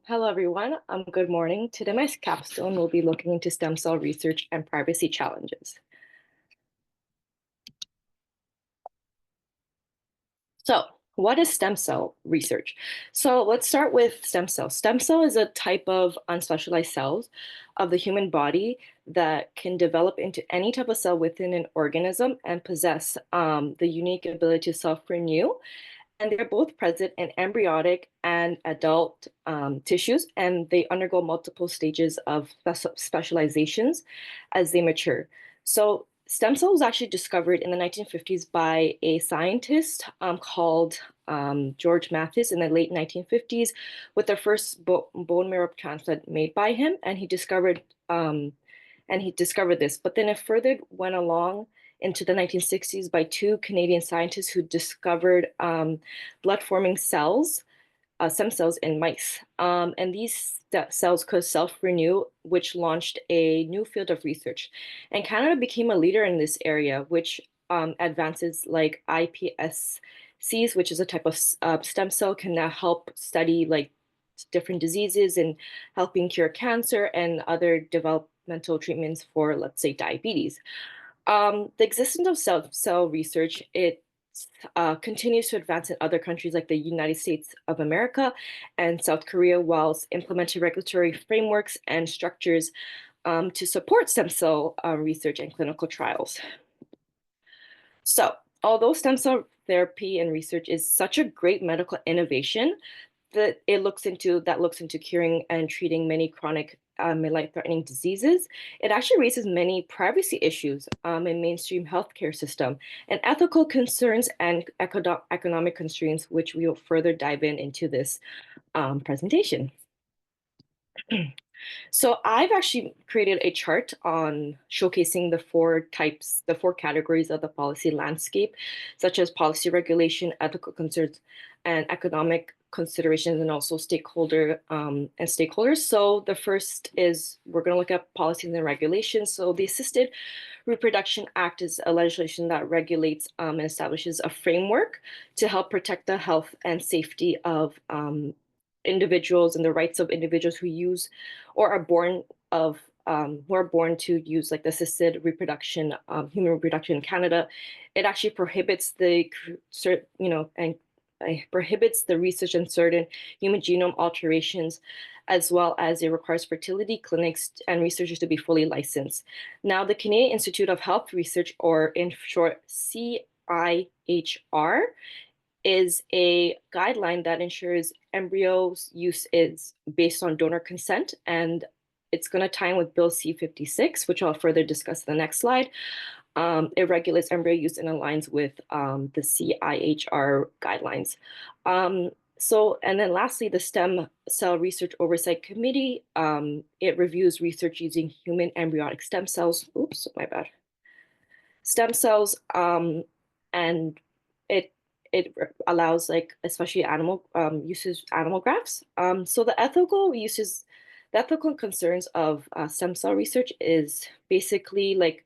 Hello, everyone. Good morning. Today, my capstone will be looking into stem cell research and privacy challenges. So, what is stem cell research? So, let's start with stem cells. Stem cell is a type of unspecialized cells of the human body that can develop into any type of cell within an organism and possess the unique ability to self-renew. And they're both present in embryonic and adult tissues, and they undergo multiple stages of specializations as they mature. So, stem cells was actually discovered in the 1950s by a scientist called George Mathis in the late 1950s, with the first bone marrow transplant made by him, and he discovered this. But then it further went along into the 1960s by two Canadian scientists who discovered blood-forming cells, stem cells in mice. And these cells could self-renew, which launched a new field of research. And Canada became a leader in this area, which advances like iPSCs, which is a type of stem cell, can now help study like different diseases and helping cure cancer and other developmental treatments for, let's say, diabetes. The existence of cell research, it continues to advance in other countries like the United States of America and South Korea, whilst implementing regulatory frameworks and structures to support stem cell research and clinical trials. So, although stem cell therapy and research is such a great medical innovation, that looks into curing and treating many chronic and life-threatening diseases, it actually raises many privacy issues in mainstream healthcare system and ethical concerns and economic constraints, which we will further dive into this presentation. So I've actually created a chart on showcasing the four categories of the policy landscape, such as policy regulation, ethical concerns, and economic considerations, and also stakeholders. So the first is we're going to look at policies and regulations. So the Assisted Reproduction Act is a legislation that regulates and establishes a framework to help protect the health and safety of individuals and the rights of individuals who use or are born of who are born to use like the assisted reproduction, human reproduction in Canada. It actually prohibits and prohibits the research in certain human genome alterations, as well as it requires fertility clinics and researchers to be fully licensed. Now, the Canadian Institute of Health Research, or in short, CIHR, is a guideline that ensures embryos use is based on donor consent, and it's going to tie in with Bill C-56, which I'll further discuss in the next slide. It regulates embryo use and aligns with the CIHR guidelines. And then lastly, the Stem Cell Research Oversight Committee, it reviews research using human embryonic stem cells. Oops, my bad. Stem cells, and it it allows like especially animal uses animal grafts. So the ethical concerns of stem cell research is basically like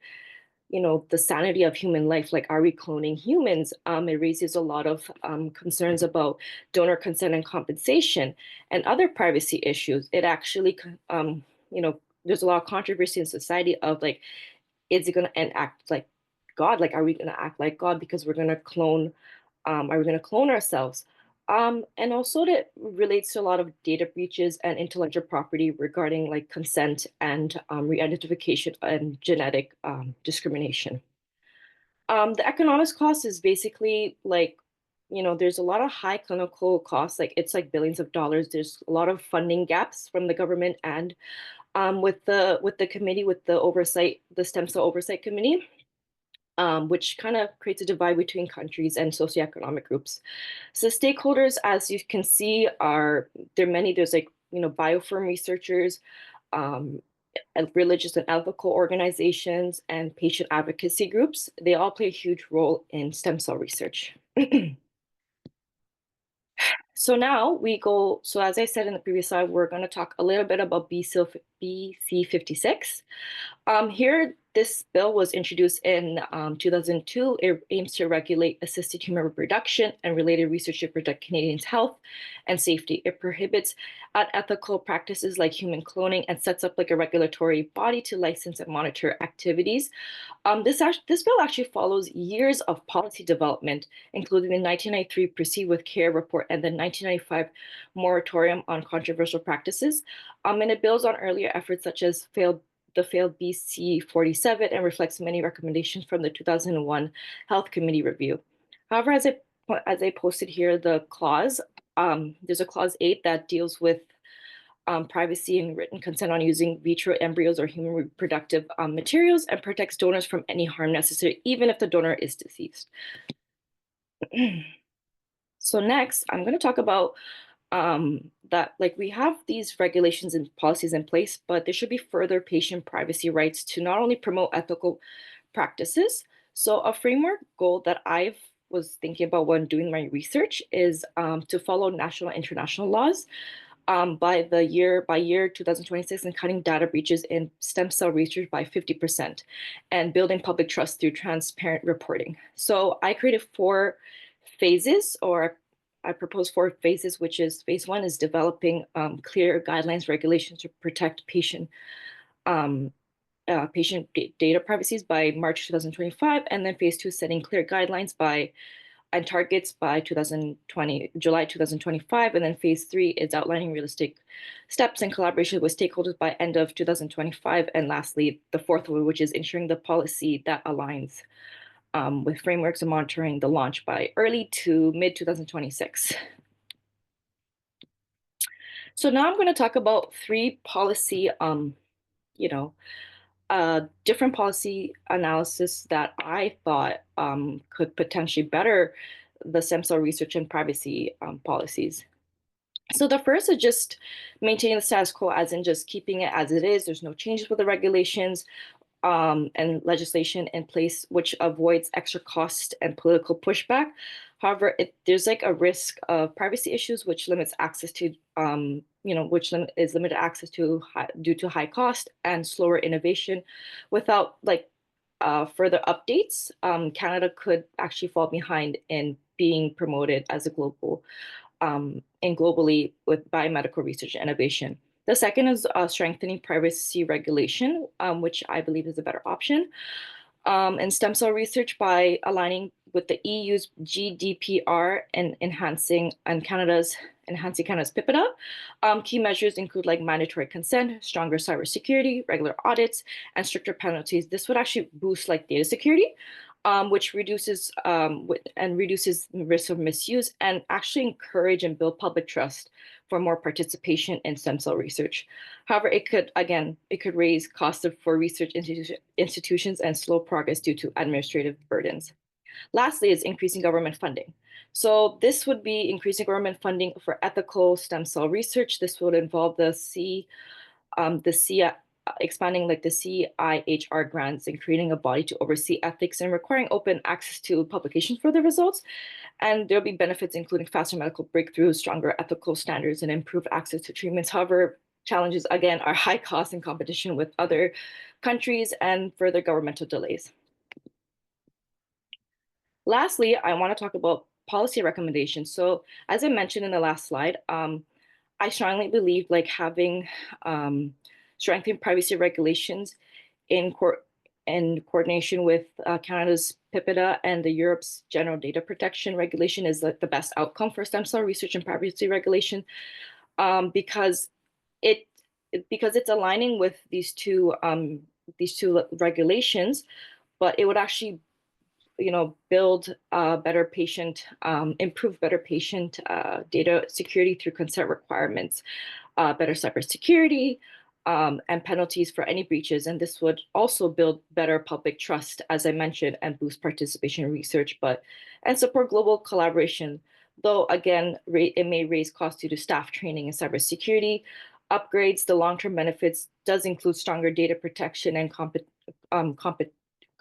the sanity of human life. Like, are we cloning humans? It raises a lot of concerns about donor consent and compensation and other privacy issues. It actually there's a lot of controversy in society of like, is it going to act like God? Like, are we going to act like God because we're going to clone? Are we going to clone ourselves? And also that relates to a lot of data breaches and intellectual property regarding like consent and re-identification and genetic discrimination. The economics cost is basically like, there's a lot of high clinical costs, like it's like billions of dollars. There's a lot of funding gaps from the government and with the committee, with the stem cell oversight committee, which kind of creates a divide between countries and socioeconomic groups. So stakeholders, as you can see, there are many. There's like biofirm researchers, um, and religious and ethical organizations, and patient advocacy groups. They all play a huge role in stem cell research. So now we go, so as I said in the previous slide, we're going to talk a little bit about BC56. Here, This bill was introduced in 2002. It aims to regulate assisted human reproduction and related research to protect Canadians' health and safety. It prohibits unethical practices like human cloning and sets up like a regulatory body to license and monitor activities. This bill actually follows years of policy development, including the 1993 Proceed with Care report and the 1995 moratorium on controversial practices. And it builds on earlier efforts such as the failed BC 47 and reflects many recommendations from the 2001 Health Committee review. However, as I posted here, there's a clause 8 that deals with privacy and written consent on using vitro embryos or human reproductive materials and protects donors from any harm necessary, even if the donor is deceased. So next, I'm going to talk about that like we have these regulations and policies in place, but there should be further patient privacy rights to not only promote ethical practices. So a framework goal that I was thinking about when doing my research is to follow national and international laws by year 2026 and cutting data breaches in stem cell research by 50% and building public trust through transparent reporting. So I created 4 phases, or I propose 4 phases, which is phase 1 is developing clear guidelines, regulations to protect um, patient data privacies by March 2025, and then phase 2 setting clear guidelines and targets by July 2025, and then phase 3 is outlining realistic steps in collaboration with stakeholders by end of 2025, and lastly, the 4th one, which is ensuring the policy that aligns with frameworks and monitoring the launch by early to mid 2026. So now I'm going to talk about 3 policy, different policy analysis that I thought could potentially better the stem cell research and privacy policies. So the first is just maintaining the status quo, as in just keeping it as it is. There's no changes with the regulations and legislation in place, which avoids extra cost and political pushback. However, there's like a risk of privacy issues, which limits access to, is limited access to due to high cost and slower innovation. Without like further updates, Canada could actually fall behind in being promoted as a globally with biomedical research and innovation. The second is strengthening privacy regulation, which I believe is a better option, and stem cell research by aligning with the EU's GDPR and enhancing Canada's PIPEDA. Key measures include like mandatory consent, stronger cybersecurity, regular audits, and stricter penalties. This would actually boost like data security, which reduces risk of misuse and actually encourage and build public trust for more participation in stem cell research. However, it could raise costs for research institutions and slow progress due to administrative burdens. Lastly is increasing government funding. So this would be increasing government funding for ethical stem cell research. This would involve expanding like the CIHR grants and creating a body to oversee ethics and requiring open access to publications for the results. And there'll be benefits including faster medical breakthroughs, stronger ethical standards, and improved access to treatments. However, challenges again are high costs and competition with other countries and further governmental delays. Lastly, I want to talk about policy recommendations. So as I mentioned in the last slide, I strongly believe like having strengthened privacy regulations in coordination with Canada's PIPEDA and the Europe's General Data Protection Regulation is the best outcome for stem cell research and privacy regulation, because it's aligning with these two regulations, but it would actually build improve better patient data security through consent requirements, better cybersecurity, and penalties for any breaches. And this would also build better public trust, as I mentioned, and boost participation in research, and support global collaboration. Though again, it may raise costs due to staff training and cybersecurity upgrades. The long-term benefits does include stronger data protection and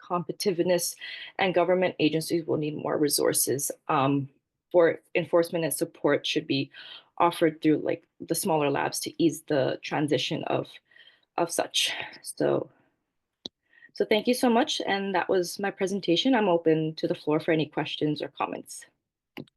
competitiveness, and government agencies will need more resources for enforcement, and support should be offered through like the smaller labs to ease the transition of such. So So thank you so much. And that was my presentation. I'm open to the floor for any questions or comments.